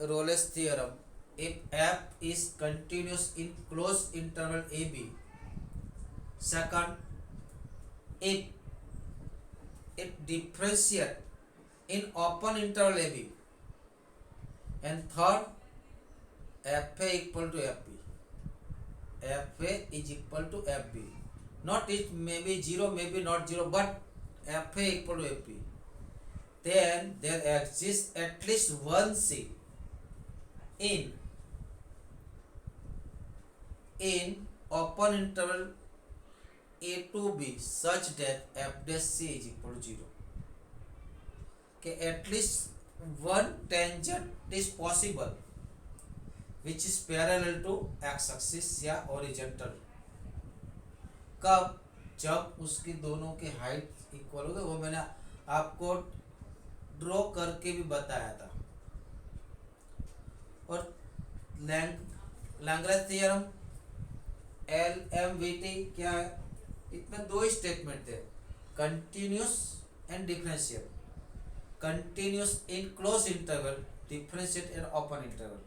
Rolle's theorem, if f is continuous in closed interval ab, second, if it differentiate in open interval ab, and third, fa equal to fb. fa is equal to fb. Not it may be 0, maybe not 0, but fa equal to fb. Then there exists at least one c in open interval a to b such that f dash c is equal to 0. Okay, at least one tangent is possible which is parallel to x axis या horizontal. कब? जब उसकी दोनों की height equal होगी. वो मैंने आपको ड्रॉ करके भी बताया था. और लैग्रेंज थ्योरम LMVT क्या है? इसमें दो स्टेटमेंट थे, continuous and differential. Continuous in close interval, differential in open interval.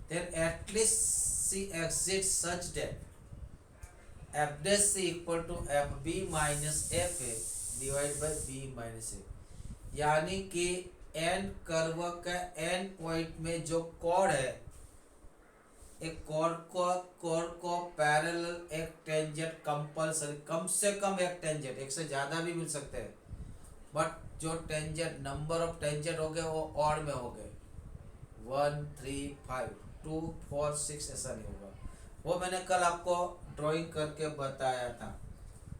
Then at least C exists such that f dash c equal to fb minus fa divided by b minus a. यानी कि N curve का N point में जो cord है, एक cord को parallel एक tangent compulsory, कम से कम एक टेंजेंट, एक से ज़्यादा भी मिल सकते हैं, बट जो टेंजेंट नंबर ऑफ टेंजेंट हो गए वो ऑड में हो गए, 1 3 5 2 4 6 ऐसा नहीं होगा. वो मैंने कल आपको ड्राइंग करके बताया था.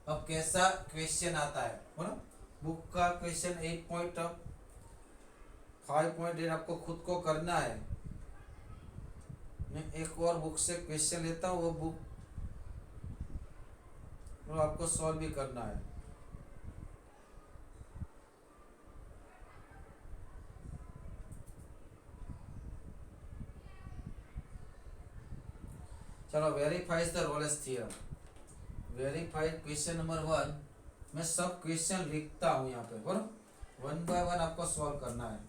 अब कैसा क्वेश्चन आता है बोलो. बुक का क्वेश्चन 8.5.8 आपको खुद को करना है. मैं एक और बुक से क्वेश्चन लेता हूँ, वो बुक वो आपको सॉल्व भी करना है. चलो, verifies the Rolle's theorem. Verified question number 1. मैं सब क्वेश्चन लिखता हूँ यहाँ पे, बोलो. 1 बाय 1 आपको सॉल्व करना है.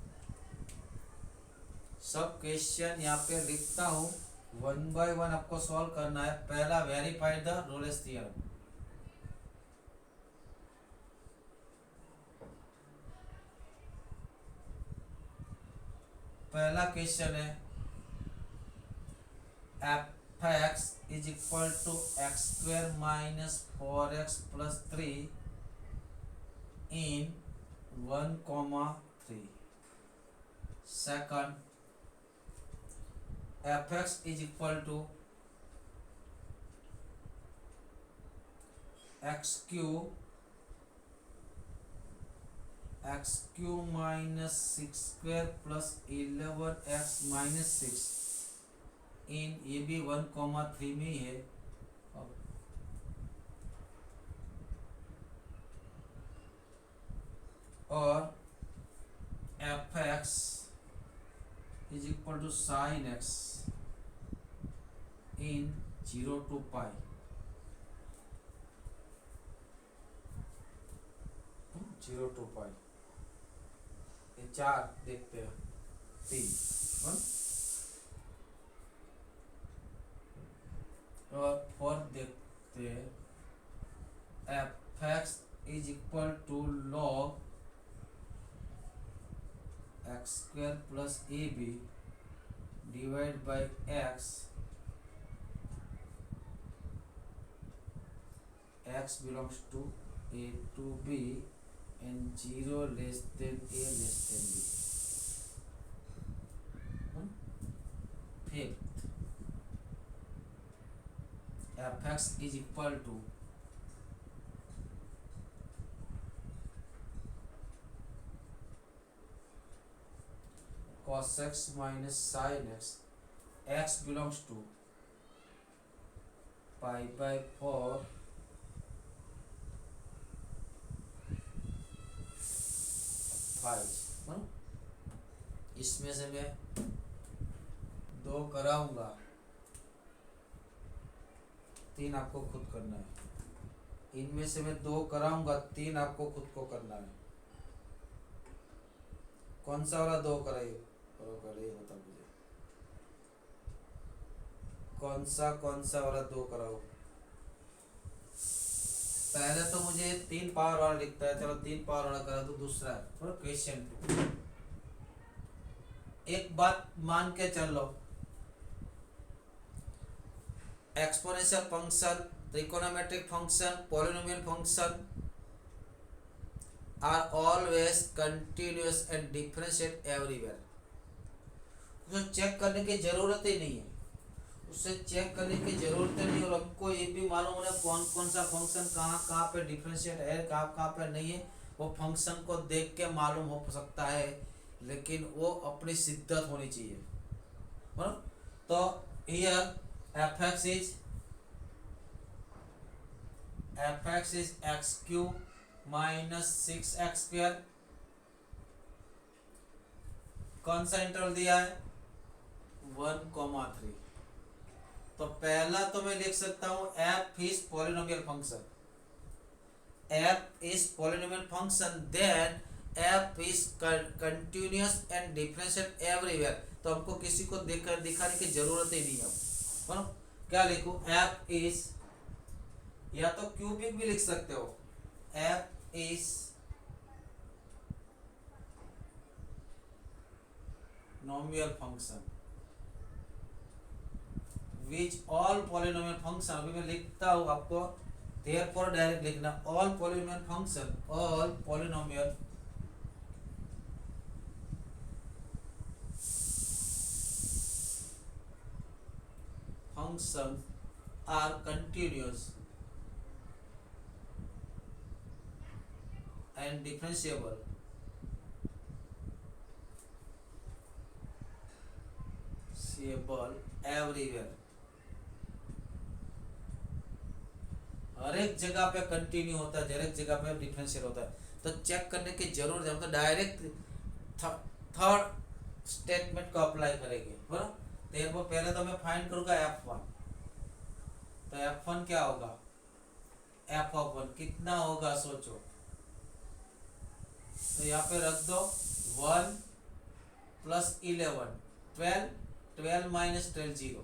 सब क्वेश्चन यहाँ पे लिखता हूँ, 1 बाय 1 आपको सॉल्व करना है. पहला, वेरीफाइड द रोलेस थ्योरम. पहला क्वेश्चन है, f(x) is equal to x square minus 4x plus 3 in 1,3. Second, f(x) is equal to x cube minus 6 square plus 11x minus 6 इन ये भी 1,3 में ही है. और f(x) is equal to sin x in 0 to pi. Zero to pi. ये 4 देखते हैं. 3 और 4 देखते हैं. f(x) is equal to log x square plus ab divided by x. x belongs to a to b and 0 less than a less than b. Fifth, f(x) is equal to cos x minus sin x. X belongs to pi by 4 5. इसमें से मैं 2 कराऊंगा, 3 आपको खुद करना है. इनमें से मैं 2 कराऊंगा, 3 आपको खुद को करना है. कौन सा वाला 2 करे बता मुझे. कौन सा वाला दो कराओ। पहले तो मुझे 3 पावर वाला लिखता है, चलो 3 पावर वाला करा दो। दूसरा है क्वेश्चन 2। एक बात मान के चल लो, exponential function, trigonometric function, polynomial function are always continuous and differentiate everywhere. उसे चेक करने की जरूरत ही नहीं है, उससे चेक करने की जरूरत नहीं। और हमको ये भी मालूम होना कौन कौन सा फंक्शन कहाँ कहाँ पे डिफरेंशिएट है, कहाँ कहाँ पे नहीं है, वो फंक्शन को देख के मालूम हो सकता है, लेकिन वो अपनी शिद्दत होनी चाहिए। तो here fx is x cube minus 6x²। कौन सा इंटरवल दिया है? 1,3। तो पहला तो मैं लिख सकता हूं f is polynomial function, f is polynomial function, then f is continuous and differentiate everywhere। तो हमको किसी को दिखाने की जरूरत ही नहीं है। क्या लिखूं? f is, या तो क्यूबिक भी लिख सकते हो, f is nominal function which all polynomial function. अभी मैं लिखता हूं आपको, देयरफॉर डायरेक्ट लिखना, all polynomial function, all polynomial function are continuous and differentiable everywhere। हर एक जगह पे कंटिन्यू होता है, हर एक जगह पे डिफरेंशियल होता है। तो चेक करने की जरूरत है, तो डायरेक्ट थर्ड स्टेटमेंट को अप्लाई करेंगे, बराबर। तो पहले तो मैं फाइंड करूंगा f1। तो f1 क्या होगा? f(1) कितना होगा सोचो। तो यहाँ पे रख दो 1 + 11, 12, 12 - 12 0।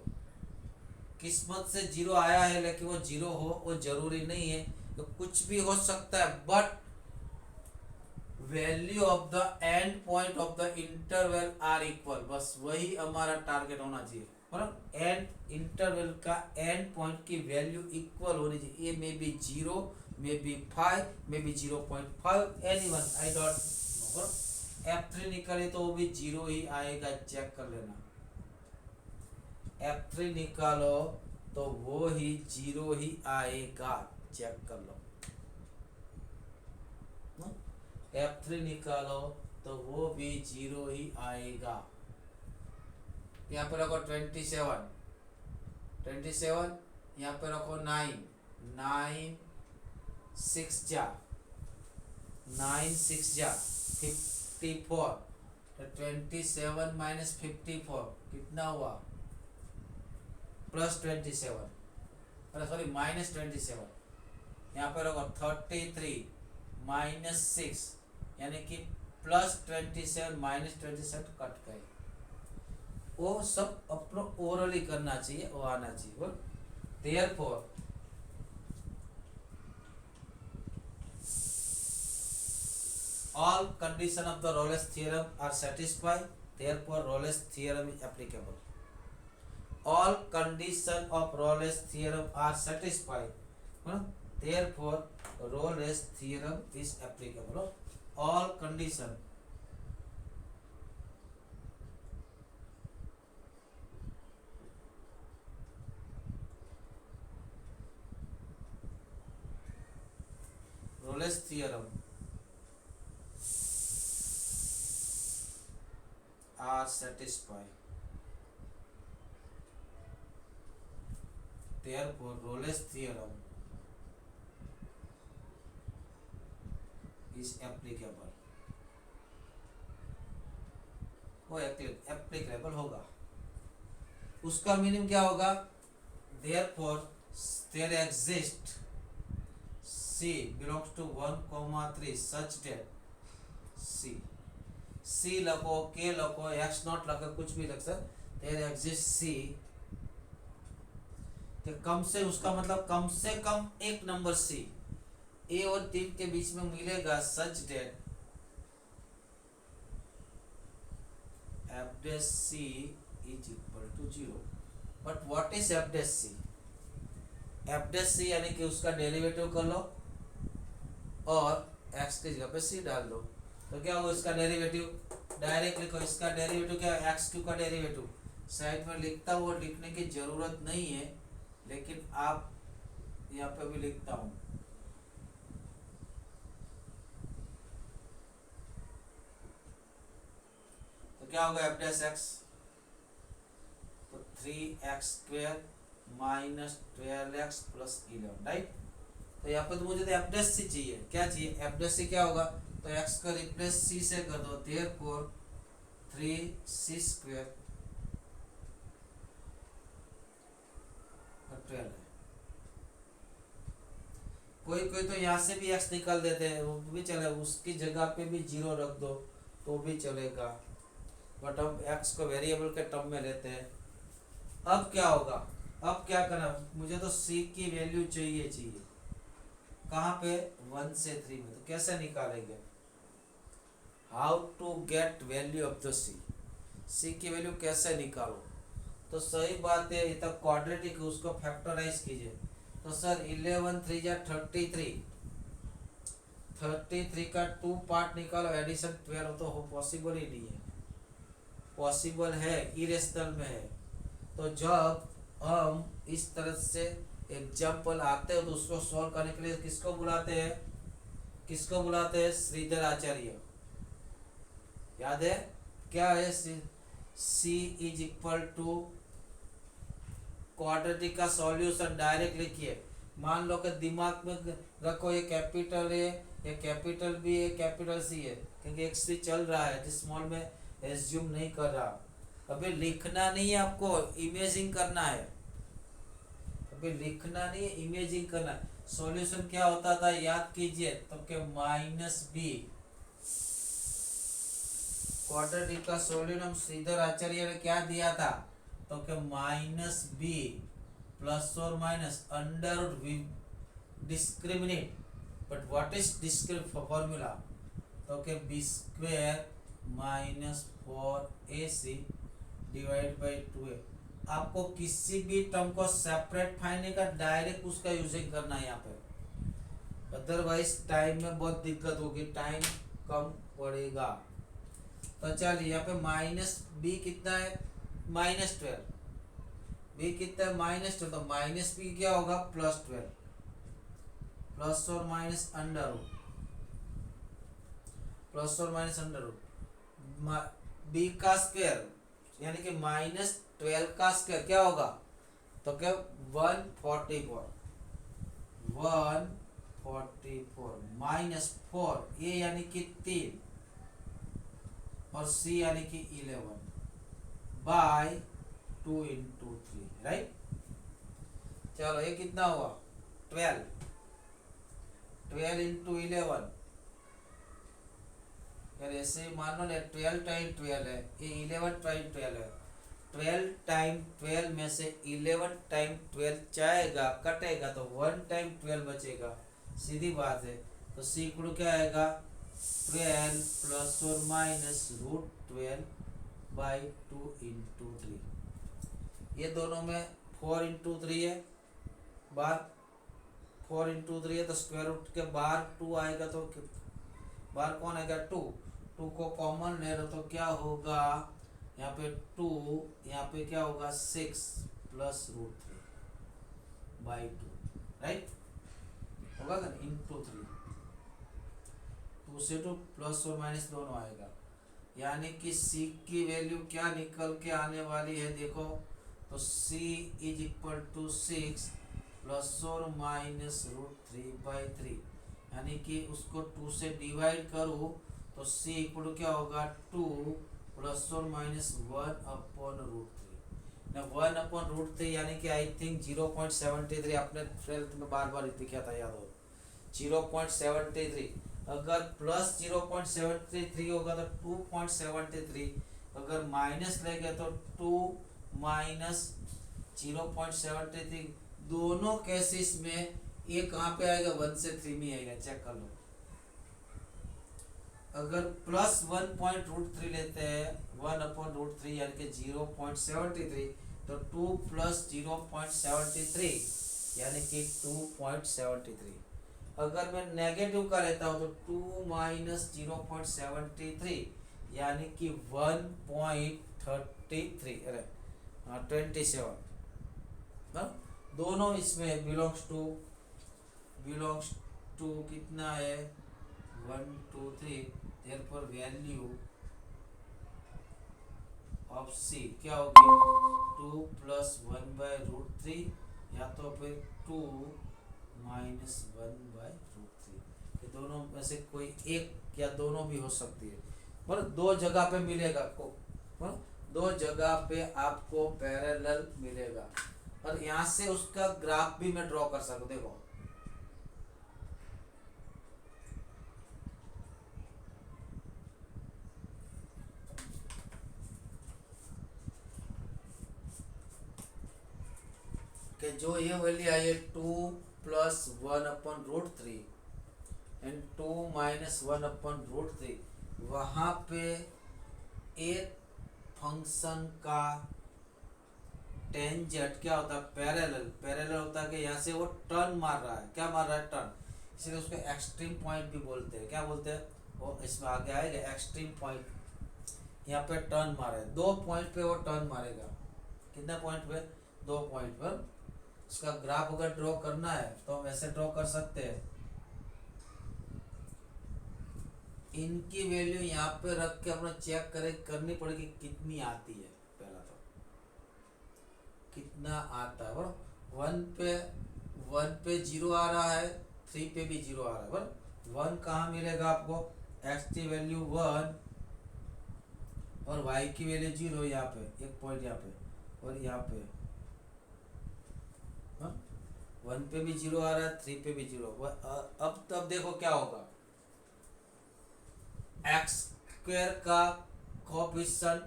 किस्मत से 0 आया है, लेकिन वो 0 हो वो जरूरी नहीं है, तो कुछ भी हो सकता है। But value of the end point of the interval are equal, बस वही हमारा टारगेट होना चाहिए। एंड इंटरवल का एंड पॉइंट की वैल्यू इक्वल होनी चाहिए। ये may be 0, may be 5, may be 0.5, anyone, I don't know. f3 निकाले तो वो भी 0 ही आएगा, चेक कर लेना। f3 निकालो तो वो ही 0 ही आएगा, चेक कर लो। f3 निकालो तो वो भी 0 ही आएगा। यहाँ पे रखो 27, 27, यहाँ पे रखो 9, 9 6 जा 9 6 जा 54। तो 27 - 54 कितना हुआ? +27, अरे सॉरी -27। यहाँ पे रखो 33 - 6, यानी कि +27 - 27 कट गए। वो सब अपना ओरली करना चाहिए, वो आना चाहिए। Therefore all condition of the Rolle's theorem are satisfied, therefore Rolle's theorem is applicable। all condition of Rolle's theorem are satisfied, therefore Rolle's theorem is applicable। all condition Rolle's theorem are satisfied, therefore Rolle's theorem is applicable। वो applicable होगा। उसका meaning क्या होगा? therefore there exist C belongs to 1,3 such that C लखो, K लखो, X0 लखो, कुछ भी लख सकते। there exists C कि कम से, उसका मतलब कम से कम एक नंबर सी ए और 3 के बीच में मिलेगा such that F dash C is equal to 0। But what is F dash C? F dash C यानी कि उसका डेरिवेटिव कर लो और एक्स की जगह पे सी डाल दो, तो क्या होगा इसका डेरिवेटिव? डायरेक्ट लिखो, इसका डेरिवेटिव क्या है? एक्स क्यू का डेरिवेटिव। साइड में लिखता हूँ, लिखने की जरूरत नहीं है, लेकिन आप यहाँ पे भी लिखता हूँ। तो क्या होगा एफ डैश एक्स? तो 3x² minus 12x plus 11, right. तो यहाँ पे तो मुझे तो एफ डैश सी चाहिए। क्या चाहिए? एफ डैश सी क्या होगा? तो x का रिप्लेस c से कर दो, देयरफॉर 3c² और 12 है। कोई कोई तो यहाँ से भी x निकाल देते हैं, वो भी चले, उसकी जगह पे भी 0 रख दो तो भी चलेगा, बट हम x को वेरिएबल के टर्म में लेते हैं। अब क्या होगा? अब क्या करना? मुझे तो c की वैल्यू चाहिए। कहाँ पे? 1 से 3 में। तो कैसे निकालेंगे? How to get value of the c की वैल्यू कैसे निकालो? तो सही बात है, ये तक क्वाड्रेटिक, उसको फैक्टराइज कीजिए। तो सर 11 3 जा 33 का 2 पार्ट निकालो, एडिशन 12, तो पॉसिबल ही नहीं है। पॉसिबल है, इरेशनल में है। तो जब हम इस तरह से एग्जाम्पल आते हैं तो उसको सॉल्व करने के लिए किसको बुलाते हैं? किसको बुलाते हैं? श्रीधर आचार्य। याद है क्या है? सी इज इक्वल टू क्वाड्रेटिक का सॉल्यूशन डायरेक्ट लिखिए। मान लो कि दिमाग में रखो ये कैपिटल है, ये कैपिटल बी है, कैपिटल सी है, क्योंकि एक्स भी चल रहा है, स्मॉल में एज्यूम नहीं कर रहा। अभी लिखना नहीं है आपको, इमेजिंग करना है। अभी लिखना नहीं है, इमेजिंग करना है। सॉल्यूशन क्या होता था याद कीजिए, तो के -b क्वाड्रेटिक का सॉल्यूशन श्रीधर आचार्य ने क्या दिया था? तो के -b प्लस और minus under discriminate, but what is discriminate formula? तो के b² minus 4ac divide by 2a। आपको किसी भी टर्म को सेपरेट फाइंड का, डायरेक्ट उसका यूजिंग करना है यहाँ पे, अदरवाइज टाइम में बहुत दिक्कत होगी, टाइम कम पड़ेगा। तो चलिए यहाँ पे -b कितना है? -12। b कितना है? -12। तो -b क्या होगा? +12, प्लस और माइनस अंडर रूट, प्लस और माइनस अंडर रूट, b का स्क्वायर यानी कि -12 का स्क्वायर क्या होगा? तो क्या? 144 -4 ये यानी कि 3 और c यानी कि 11 बाय 2 × 3, राइट। चलो ये कितना हुआ? 12 × 11। यार ऐसे मान लो 12 टाइम 12 है, ये 11 टाइम 12 है। 12 टाइम 12 में से 11 टाइम 12 जाएगा, कटेगा, तो 1 टाइम 12 बचेगा। सीधी बात है। तो सी इक्वल क्या आएगा? 12 प्लस और माइनस √12 बाई 2 × 3। ये दोनों में 4 × 3 है, बाहर 4 × 3 है, तो स्क्वायर रूट के बाहर 2 आएगा, तो बाहर कौन आएगा? 2 को कॉमन ले लो तो क्या होगा? यहाँ पे 2, यहाँ पे क्या होगा? 6 प्लस √3 बाई 2, राइट होगा ना, × 3। 2 से 2 प्लस और माइनस दोनों आएगा, यानी कि c की वैल्यू क्या निकल के आने वाली है? देखो तो c is equal to 6 plus और माइनस √3/3, यानी कि उसको 2 से डिवाइड करो तो c इक्वल क्या होगा? 2 प्लस और माइनस 1/√3। 1/√3 यानी कि आई थिंक 0.73, आपने 12th में बार बार लिखा था, याद हो 0.73। अगर प्लस 0.73 होगा तो 2.73, अगर माइनस लेंगे तो 2 - 0.73 दोनों केसेस में ये कहाँ पे आएगा, 1 से 3 में आएगा, चेक कर लो। अगर प्लस 1.√3 लेते हैं, 1/√3 यानी कि 0.73, तो 2 प्लस 0.73 यानी कि 2.73। अगर मैं नेगेटिव का लेता हूँ तो 2 माइनस 0.73 यानी कि 1.33, अरे 27। दोनों इसमें बिलोंग्स टू कितना है, 1 2 3, देयरफॉर वैल्यू ऑफ सी क्या होगी, 2 प्लस 1/√3 या तो फिर 2 माइनस 1/√3। ये दोनों में से कोई एक या दोनों भी हो सकती है, पर दो जगह पे मिलेगा को, पर दो जगह पे आपको पैरेलल मिलेगा। और यहाँ से उसका ग्राफ भी मैं ड्रॉ कर सकूँ, देखो कि जो ये वैल्यू आई है 2 प्लस 1/√3 एंड 2 माइनस 1/√3, वहाँ पे एक फंक्शन का टेंजेंट क्या होता है, पैरेलल होता है कि यहाँ से वो टर्न मार रहा है, क्या मार रहा है, टर्न, इसलिए उसको एक्सट्रीम पॉइंट भी बोलते हैं। क्या बोलते हैं वो, इसमें आगे आएगा एक्सट्रीम पॉइंट। यहाँ पे टर्न मारे, 2 पॉइंट पे वो टर्न मारेगा, कितने पॉइंट पे, 2 पॉइंट पर। इसका ग्राफ अगर ड्रॉ करना है तो हम ऐसे ड्रॉ कर सकते हैं, इनकी वैल्यू यहाँ पे रख के अपना चेक करनी पड़ेगी कितनी आती है। पहला तो कितना आता है, बराबर 1 पे 0 आ रहा है, 3 पे भी 0 आ रहा है, बराबर 1 कहाँ मिलेगा आपको, x की वैल्यू 1 और y की वैल्यू 0, यहाँ पे एक पॉइंट यहाँ पे और यहाँ पे 1 पे भी 0 आ रहा है, 3 पे भी 0। अब तब देखो क्या होगा, एक्स स्क्वायर का कोएफिशिएंट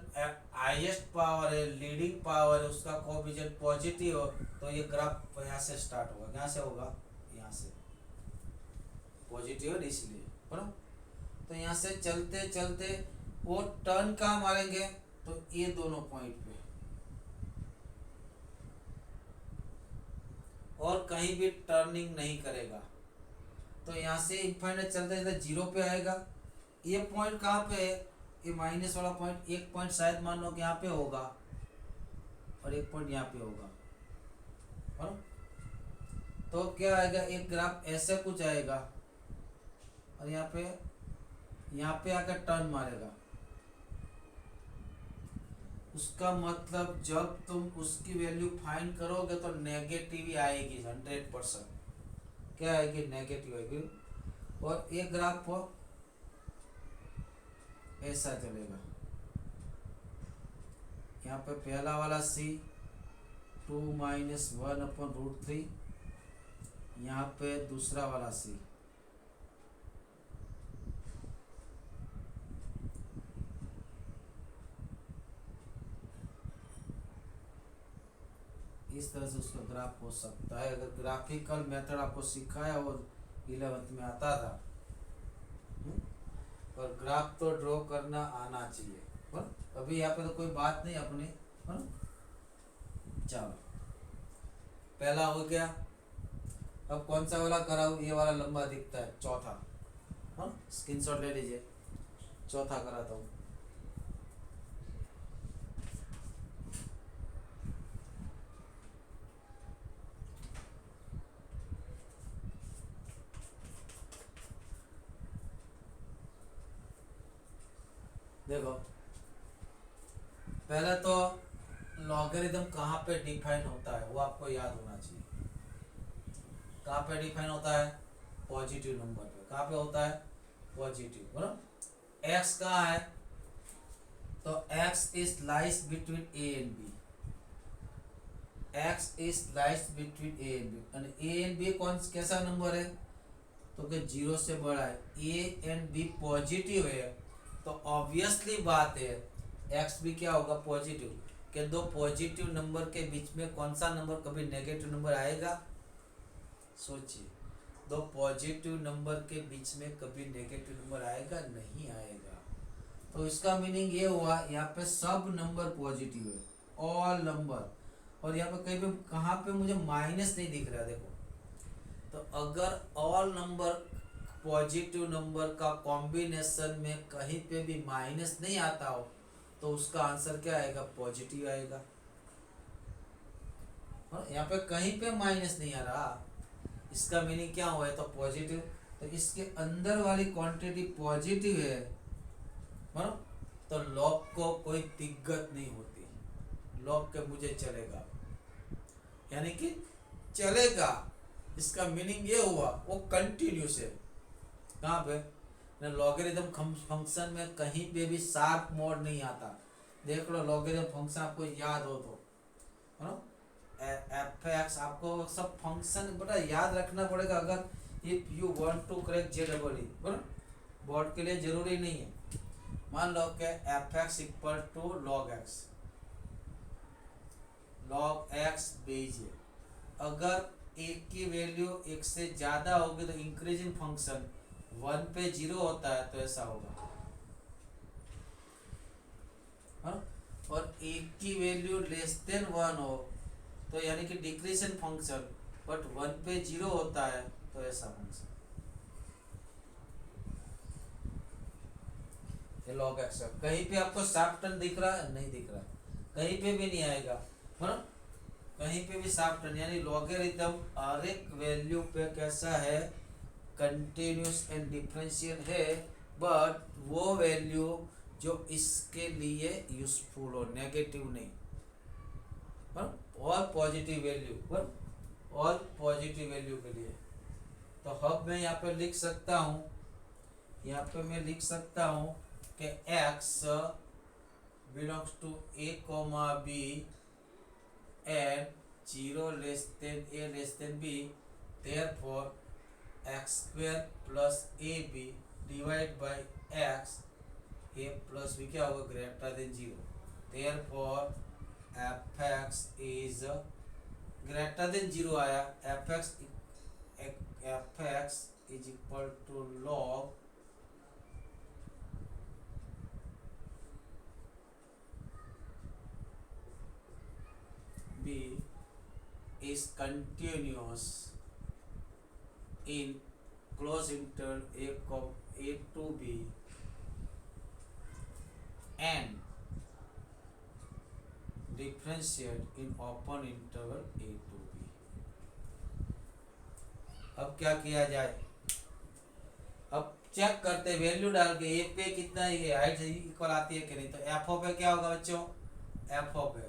हाईएस्ट पावर है, लीडिंग पावर है, उसका कोएफिशिएंट पॉजिटिव हो तो ये ग्राफ यहाँ से स्टार्ट होगा, यहाँ से होगा, यहाँ से पॉजिटिव है इसलिए, बराबर। तो यहाँ से चलते चलते वो टर्न कहाँ मारेंगे, तो ये दोनों पॉइंट पे, और कहीं भी टर्निंग नहीं करेगा। तो यहाँ से इनफाइनाइट चलते चलते 0 पे आएगा। ये पॉइंट कहाँ पे है, ये माइनस वाला पॉइंट, एक पॉइंट शायद मान लो कि यहाँ पे होगा और एक पॉइंट यहाँ पे होगा, और तो क्या आएगा, एक ग्राफ ऐसे कुछ आएगा और यहाँ पे आकर टर्न मारेगा। उसका मतलब जब तुम उसकी वैल्यू फाइंड करोगे तो नेगेटिव ही आएगी 100%, क्या आएगी, नेगेटिव आएगी। और एक ग्राफ ऐसा चलेगा, यहाँ पे पहला वाला c 2 माइनस 1/√3, यहाँ पे दूसरा वाला c, इस तरह से उसका ग्राफ हो सकता है। अगर ग्राफिकल मेथड आपको सिखाया और 11th में आता था, पर ग्राफ तो ड्रॉ करना आना चाहिए, पर अभी यहाँ पे तो कोई बात नहीं अपनी, चलो पहला हो गया। अब कौन सा वाला कराऊँ, ये वाला लंबा दिखता है, चौथा, स्क्रीनशॉट ले लीजिए, चौथा कराता हूँ। देखो पहले तो लॉगरिथम कहाँ पे डिफाइन होता है वो आपको याद होना चाहिए। कहाँ पे डिफाइन होता है, पॉजिटिव नंबर पे। कहाँ पे होता है, पॉजिटिव, बराबर। एक्स कहाँ है, तो x is lies between a and b, x is lies between a and b, और ए एंड बी कौन कैसा नंबर है, तो कि 0 से बड़ा है। ए एंड बी पॉजिटिव है तो ऑब्वियसली बात है एक्स भी क्या होगा, पॉजिटिव, कि दो पॉजिटिव नंबर के बीच में कौन सा नंबर कभी नेगेटिव नंबर आएगा? सोचिए, दो पॉजिटिव नंबर के बीच में कभी नेगेटिव नंबर आएगा? नहीं आएगा। तो इसका मीनिंग ये हुआ यहाँ पे सब नंबर पॉजिटिव है, ऑल नंबर। और यहाँ पे कहीं पे कहाँ पे मुझे माइनस नहीं दिख रहा, देखो। तो अगर ऑल नंबर पॉजिटिव नंबर का कॉम्बिनेशन में कहीं पे भी माइनस नहीं आता हो तो उसका आंसर क्या आएगा? पॉजिटिव आएगा। और यहाँ पे कहीं पे माइनस नहीं आ रहा, इसका मीनिंग क्या हुआ है? तो पॉजिटिव। तो इसके अंदर वाली क्वांटिटी पॉजिटिव है, बराबर। तो लॉग को कोई दिक्कत नहीं होती, लॉग के मुझे चलेगा, यानी कि चलेगा। इसका मीनिंग ये हुआ वो कंटिन्यूस है। कहाँ पे? लॉगरिथम फंक्शन में कहीं पे भी शार्प मोड नहीं आता। देख लो लॉगरिथम फंक्शन आपको याद हो तो, एफ एक्स, आपको सब फंक्शन बड़ा याद रखना पड़ेगा अगर if you want to correct J double E, बराबर। बोर्ड के लिए जरूरी नहीं है। मान लो कि f x equal to log x, log x base है। अगर एक की वैल्यू एक से ज्यादा होगी तो इंक्रीजिंग फंक्शन 1 पे 0 होता है, तो ऐसा होगा। और एक की वैल्यू लेस देन 1 हो तो यानी कि डिक्रीजिंग फंक्शन, बट 1 पे 0 होता है तो ऐसा फंक्शन। ये लॉग एक्स है। कहीं पे आपको शार्प टर्न दिख रहा है? नहीं दिख रहा, कहीं पे भी नहीं आएगा, बराबर। कहीं पे भी शार्प टर्न, यानी लॉगरिथम हर एक वैल्यू पे कैसा है? कंटिन्यूस एंड डिफरेंशियल है, बट वो वैल्यू जो इसके लिए यूजफुल हो, नेगेटिव नहीं, और पॉजिटिव वैल्यू, और पॉजिटिव वैल्यू के लिए। तो अब मैं यहाँ पे लिख सकता हूँ, यहाँ पे मैं लिख सकता हूँ कि x belongs to a comma b and 0 less than a less than b, therefore x square plus ab divided by x a plus b क्या होगा? Greater than 0। therefore fx is greater than 0 आया। fx is equal to log b is continuous in close interval a to b and differentiate in open interval a to b। अब क्या किया जाए? अब check करते, value डाल के ए पे कितना है, हाइट इक्वल आती है कि नहीं। तो एफ ऑफ ए क्या होगा बच्चों? एफ ऑफ ए,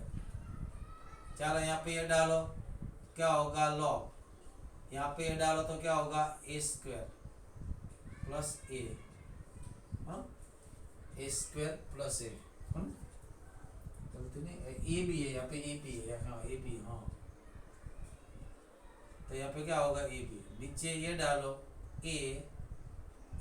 चलो यहाँ पे ये डालो, क्या होगा? लॉग। यहाँ पे ये डालो तो क्या होगा? ए स्क्वायर प्लस ए, ए स्क्वायर प्लस ए, ए भी है यहाँ पे, ए भी है, हाँ ए भी, हाँ। तो यहाँ पे क्या होगा? A b. नीचे ये डालो ए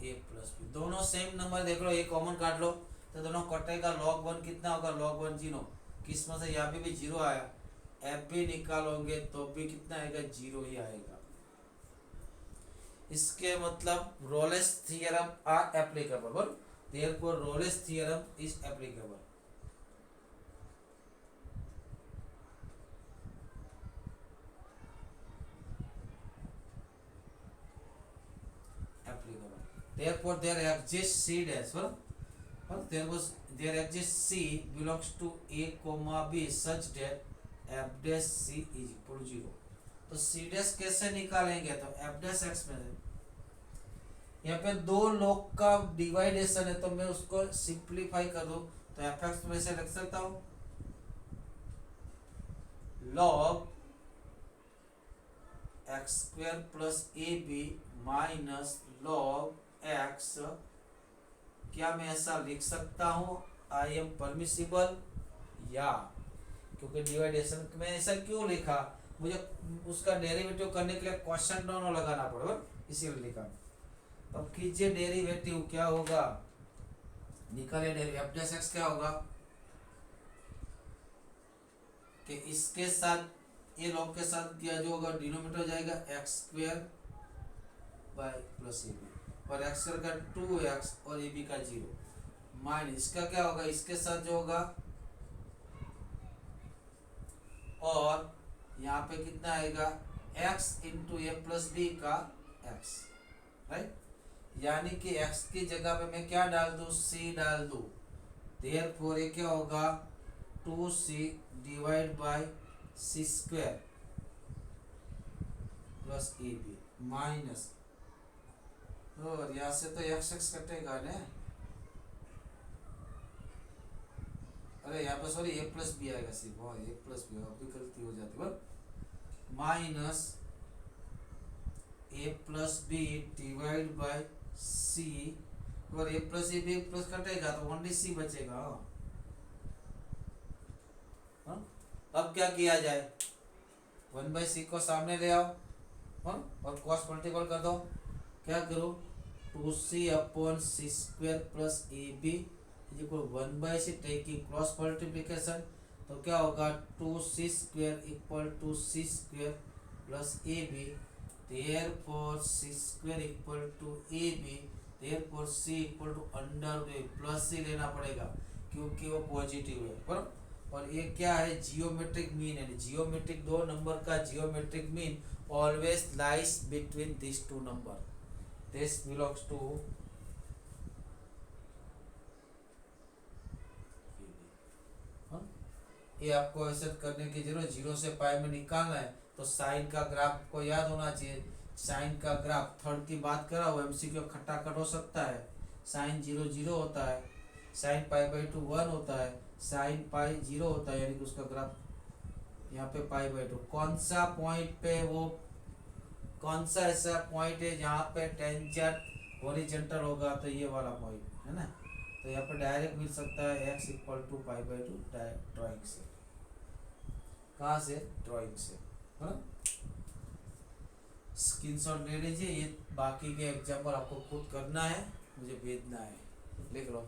प्लस बी, दोनों सेम नंबर देख लो, ए कॉमन काट लो तो दोनों कटेगा। log 1 कितना होगा? log 1 0। किस्मत से यहाँ पे भी 0 आया। एफ भी निकालोगे तो भी कितना आएगा? 0 ही आएगा। इसके मतलब Rolle's theorem are applicable, therefore Rolle's theorem is applicable. Therefore there exists C dash, there exists C belongs to A comma B such that f dash C is equal to 0। तो C dash कैसे निकालेंगे? तो f dash x में से, यहाँ पे दो लोग का डिवाइडेशन है तो मैं उसको सिंप्लीफाई कर दूं तो एफ एक्स में से लिख सकता हूँ log एक्स स्क्वायर प्लस ए बी माइनस log एक्स। क्या मैं ऐसा लिख सकता हूँ? आई एम परमिसिबल, या क्योंकि डिवाइडेशन में ऐसा क्यों लिखा? मुझे उसका डेरिवेटिव करने के लिए क्वेश्चन दोनों लगाना पड़ेगा, इसीलिए लिखा। अब कीजिए डेरिवेटिव, क्या होगा? निकालिए डेरिवेटिव, एफ डैश एक्स क्या होगा? कि इसके साथ ये लॉग के साथ क्या जो होगा डिनोमिनेटर हो जाएगा x square by plus A b, और एक्स स्क्वायर का 2x और ए बी का 0 माइनस इसका क्या होगा इसके साथ जो होगा, और यहाँ पे कितना आएगा x इंटू ए प्लस बी का x, राइट। यानी कि x की जगह पे मैं क्या डाल दूँ, c डाल दूँ, देयरफॉर ये क्या होगा 2c divide by c square plus A b minus, और यहाँ से तो x कटेगा ना, अरे यहाँ पे सॉरी ए प्लस बी आएगा, सिर्फ और ए प्लस बी अभी गलती हो जाती है, minus A plus B divide by C, और A plus A B plus कटेगा तो ओनली सी बचेगा। हाँ? अब क्या किया जाए, 1/c को सामने ले आओ, हाँ? और कॉस मल्टीपल कर दो, क्या करो 2c upon c square plus ए b equal 1/c, taking cross multiplication, तो क्या होगा 2c square equal to c square plus A b, therefore c square equal to a b, therefore c equal to under plus c लेना पड़ेगा क्योंकि वो positive है, बराबर। और ये क्या है जियोमेट्रिक मीन है, जियोमेट्रिक दो नंबर का geometric mean always lies between this two number, this belongs to, ये आपको ऐसे करने की जरूरत, 0 से पाई में निकालना है तो साइन का ग्राफ को याद होना चाहिए, साइन का ग्राफ थर्ड की बात करा वो एमसीक्यू खटाखट हो सकता है, साइन 0 0 होता है, साइन पाई बाई 2 1 होता है, साइन पाई 0 होता है, यानी कि उसका ग्राफ यहाँ पे पाई बाई 2, कौन सा पॉइंट पे वो, कौन सा ऐसा पॉइंट है जहाँ पे टेंजेंट हॉरिजॉन्टल होगा, तो ये वाला पॉइंट है ना, तो यहाँ पर डायरेक्ट मिल सकता है x equal to pi by 2 drawing से, कहाँ से ड्राइंग से, है ना। स्क्रीनशॉट ले लीजिए, ये बाकी के एग्जाम्पल आपको खुद करना है, मुझे भेजना है, लिख लो।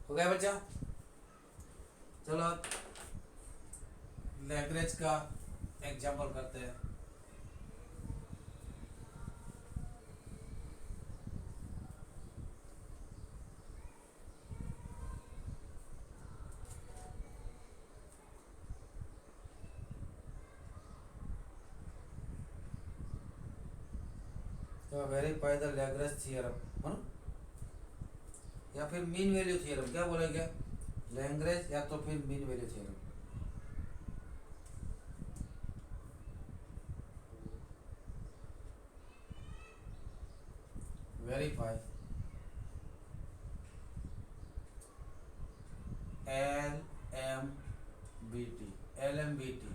हो गया बच्चा, चलो लैग्रेंज का एग्जाम्पल करते हैं। तो वेरीफाई द लैग्रेंज थ्योरम, है ना, या फिर मीन वैल्यू थ्योरम, क्या बोलेंगे, लैग्रेंज या तो फिर mean value theorem. Verify LMBT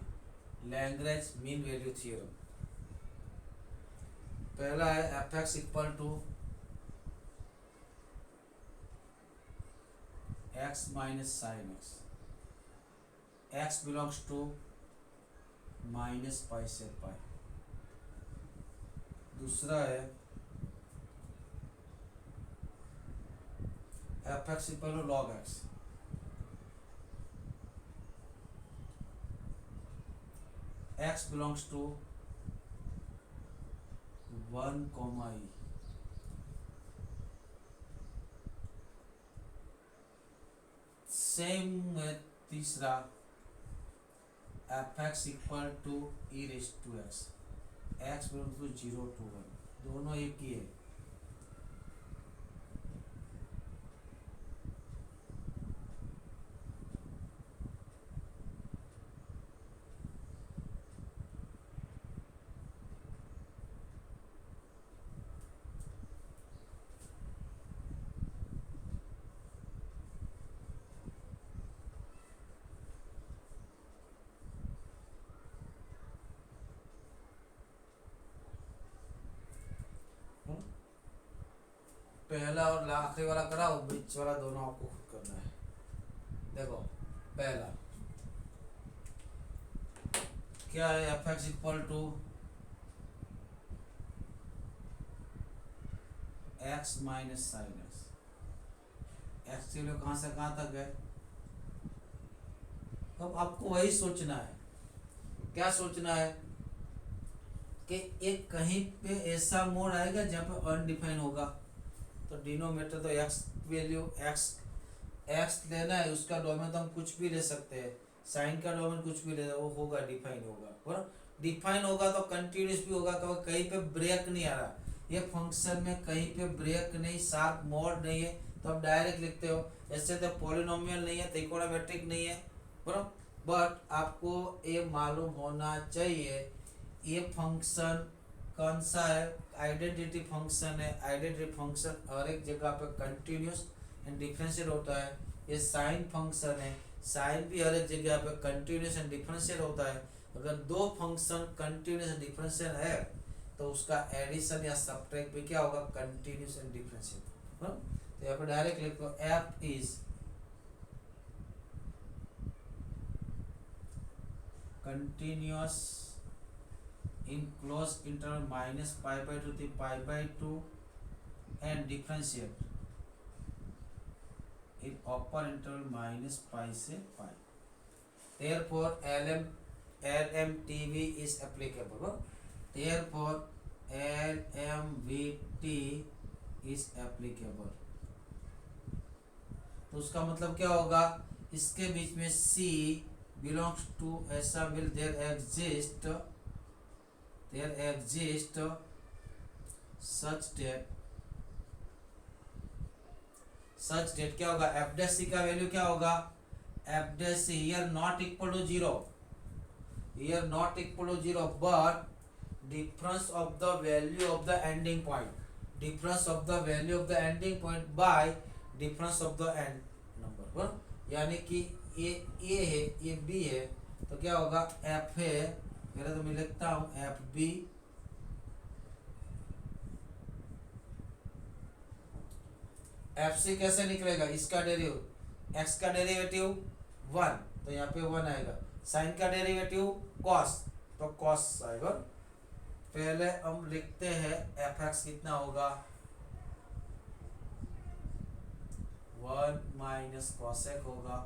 Lagrange mean value theorem. पहला है f(x) equal to x minus sine x, x belongs to minus pi से पाई। दूसरा है f(x) equal to log x, x belongs to 1, e। Same है तीसरा f(x) equal to e raise to x, x belongs to 0 to 1, दोनों एक ही है। पहला और आखिरी वाला कराओ, बीच वाला दोनों आपको खुद करना है। देखो पहला क्या है f x equal to x minus sine x. X की वैल्यू कहाँ से कहाँ तक गए। अब आपको वही सोचना है, क्या सोचना है कि एक कहीं पे ऐसा मोड आएगा जहाँ पे अनडिफाइन होगा, तो डिनोमिनेटर तो एक्स वैल्यू एक्स एक्स लेना है, उसका डोमेन तो हम कुछ भी ले सकते हैं, साइन का डोमेन कुछ भी ले, वो होगा डिफाइन होगा, और डिफाइन होगा तो कंटिन्यूस भी होगा, कहीं पे ब्रेक नहीं आ रहा, ये फंक्शन में कहीं पे ब्रेक नहीं, शार्प मोड नहीं है, तो आप डायरेक्ट लिखते हो। ऐसे तो पॉलिनोमियल नहीं है, त्रिकोणमितिक नहीं है, बराबर, बट आपको ये मालूम होना चाहिए ये फंक्शन कौन सा है, आइडेंटिटी फंक्शन है। आइडेंटिटी फंक्शन हर एक जगह पे कंटिन्यूस एंड डिफरेंशियल होता है। ये साइन फंक्शन है, साइन भी हर एक जगह पे कंटिन्यूस एंड डिफरेंशियल होता है। अगर दो फंक्शन कंटिन्यूस एंड डिफरेंशियल है तो उसका एडिशन या सब्ट्रैक्ट भी क्या होगा, कंटिन्यूस एंड डिफरेंशियल। तो यहाँ पे डायरेक्ट लिखो F is continuous in closed interval minus pi by 2 to pi by 2 and differentiate in open interval minus pi से pi. Therefore LMTV is applicable. Therefore LMVT is applicable. तो उसका मतलब क्या होगा, इसके बीच में C belongs to ऐसा will there exist such that क्या होगा, एफ डैश सी का वैल्यू क्या होगा, F dash C here not equal to zero, here not equal to zero, but difference of the value of the ending point, difference of the value of the ending point by difference of the end number, यानी कि ये ए है ये B है, तो क्या होगा F है, पहले तो मैं लिखता हूँ एफ बी एफ सी कैसे निकलेगा, इसका डेरिवेटिव एक्स का डेरिवेटिव 1, तो यहाँ पे 1 आएगा, साइन का डेरिवेटिव कॉस, तो कॉस आएगा। पहले हम लिखते हैं एफ एक्स कितना होगा, 1 माइनस कॉसेक होगा,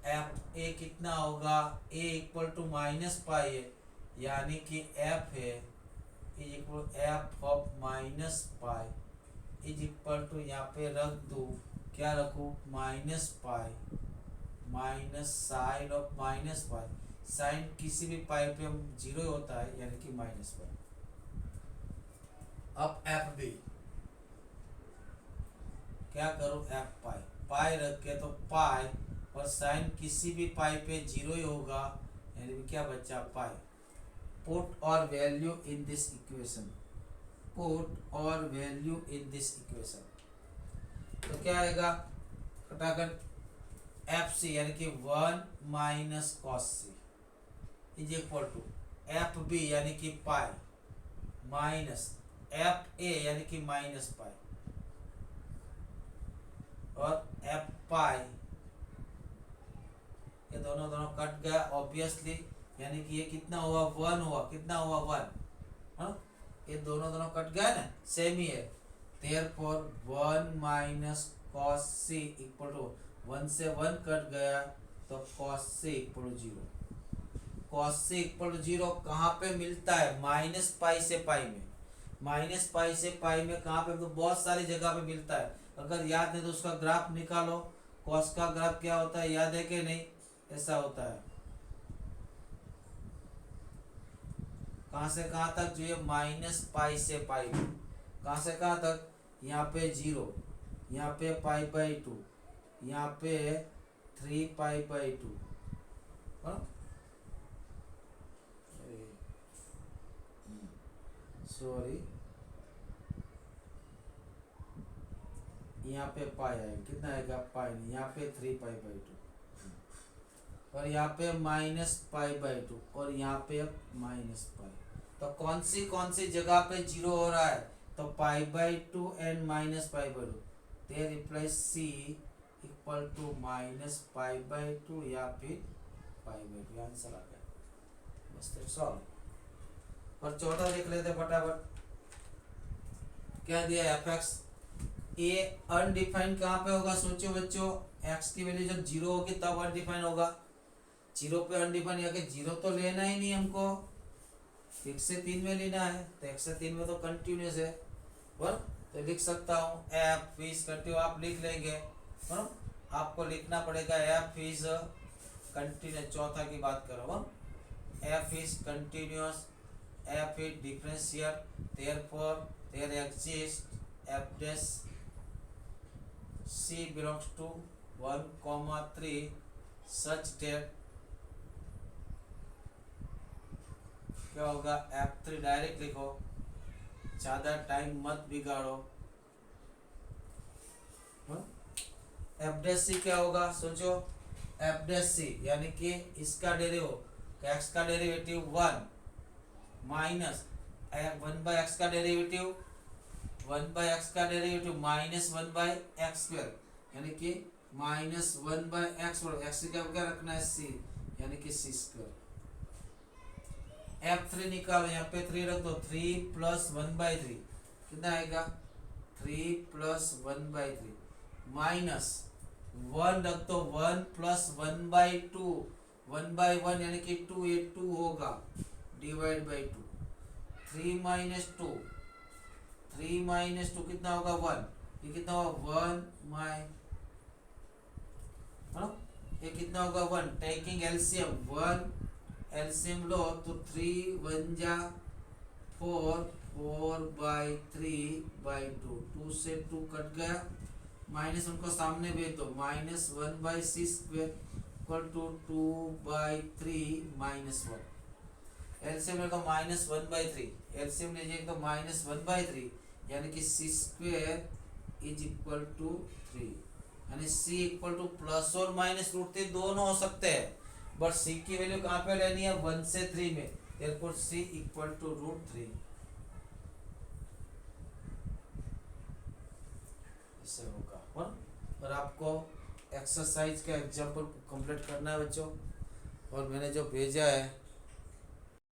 एफ ए कितना होगा, A equal to minus pi है, यानी कि एफ है equal F of minus pi is equal to, यहाँ पे रख दो, क्या रखूँ, minus pi minus sine of minus pi, sine किसी भी पाई पे हम जीरो होता है, यानी कि माइनस पाई। अब एफ बी क्या करूँ, एफ पाई पाई रख के तो पाई और साइन किसी भी पाई पे जीरो ही होगा, यानी क्या बचा pi. Put our value in this equation, put our value in this equation, तो क्या आएगा, फटाकर एफ सी यानी कि 1 minus cos C is equal to F B यानी कि पाई माइनस एफ ए यानी कि माइनस पाई और एफ पाई, ये दोनों कट गया ऑब्वियसली, यानी कि ये कितना हुआ 1 हुआ, कितना हुआ 1, हाँ ये दोनों कट गया ना, सेम ही है। Therefore 1 minus cos C equal to 1 से 1 कट गया तो cos C equal to 0। Cos C equal to 0 कहाँ पे मिलता है, माइनस पाई से पाई में, माइनस पाई से पाई में कहाँ पे, तो बहुत सारी जगह पे मिलता है। अगर याद नहीं तो उसका ग्राफ निकालो, कॉस का ग्राफ क्या होता है याद है कि नहीं, ऐसा होता है, कहाँ से कहाँ तक, जो ये माइनस पाई से पाई, कहाँ से कहाँ तक, यहाँ पे 0, यहाँ पे पाई बाई 2, यहाँ पे 3 पाई बाई 2, सॉरी यहाँ पे पाई आएगा, कितना आएगा पाई नहीं, यहाँ पे 3 पाई बाई 2 और यहाँ पे माइनस पाई बाई 2 और यहाँ पे माइनस पाई, तो कौन सी जगह पे 0 हो रहा है, तो pi by 2 and minus pi by 2, there reply C equal to minus pi by 2 या फिर पाई बाई 2, आंसर आ गया। सॉल्व। और चौथा देख लेते फटाफट, क्या दिया एफ एक्स। ए अनडिफाइंड कहाँ पे होगा सोचो बच्चों, एक्स की वैल्यू जब जीरो होगी तब अनडिफाइंड होगा। जीरो पे अनडिफाइंड, या जीरो तो लेना ही नहीं हमको, एक से तीन में लेना है, तो एक से तीन में तो कंटिन्यूस है, और तो लिख सकता हूँ एफ इज कंटिन्यू, आप लिख लेंगे, और आपको लिखना पड़ेगा एफ इज कंटिन्यूस। चौथा की बात करो, F is continuous, F is differential, therefore there exists f dash c belongs to 1,3 such that क्या होगा, F3 डायरेक्ट लिखो, ज़्यादा टाइम मत बिगाड़ो। एफ डैश सी क्या होगा सोचो, एफ डैश सी यानी कि इसका डेरिवेटिव, एक्स का डेरिवेटिव 1 माइनस 1/x का डेरिवेटिव, 1/x का डेरिवेटिव माइनस 1/x स्क्वायर, यानी कि माइनस 1/x, एक्स क्या रखना है c, यानी कि c स्क्वायर। F3 निकालो, यहाँ पे 3 रख दो, 3 प्लस 1/3 कितना आएगा, 3 प्लस 1/3 माइनस 1 रख दो, 1 प्लस 1/2, 1/1 यानी कि 2, ये 2 होगा, डिवाइड बाई 2, 3 माइनस 2, 3 माइनस 2 कितना होगा 1, ये कितना होगा 1 माइ, ये कितना होगा 1, टेकिंग एलसीएम 1, एलसीएम लो तो 3 1 जा 4, 4/3/2, 2 से 2 कट गया, माइनस उनको सामने भेज दो, minus 1/6 square equal to 2/3 minus 1, LCM लेगा माइनस 1/3, एलसीएम लीजिए तो माइनस 1/3 यानी कि c square is equal to 3, यानी c इक्वल टू प्लस और माइनस √3 दोनों हो सकते हैं, बट c की वैल्यू कहाँ पे लेनी है 1 से 3 में, therefore c इक्वल टू √3, इससे होगा। और आपको एक्सरसाइज का एग्जाम्पल कंप्लीट करना है बच्चों, और मैंने जो भेजा है